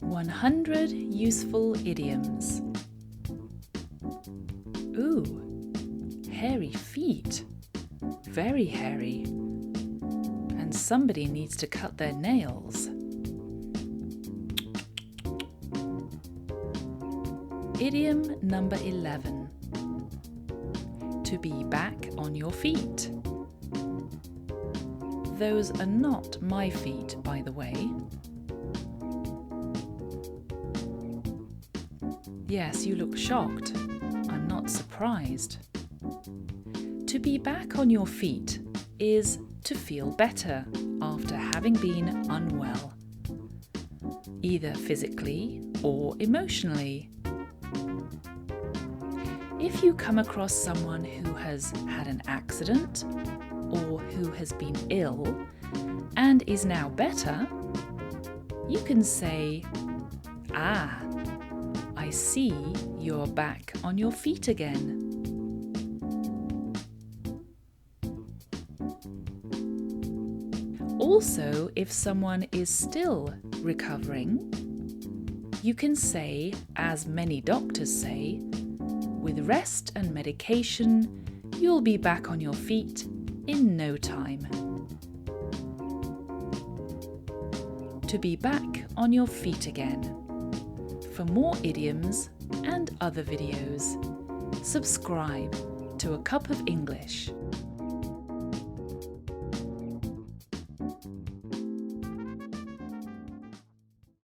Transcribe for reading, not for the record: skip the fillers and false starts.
100 useful idioms. Ooh, hairy feet. Very hairy. And somebody needs to cut their nails. Idiom number 11. To be back on your feet. Those are not my feet, by the way. Yes, you look shocked. I'm not surprised. To be back on your feet is to feel better after having been unwell, either physically or emotionally. If you come across someone who has had an accident or who has been ill and is now better, you can say, "Ah, I see you're back on your feet again." Also, if someone is still recovering, you can say, as many doctors say, with rest and medication, you'll be back on your feet in no time. To be back on your feet again. For more idioms and other videos, subscribe to A Cup of English.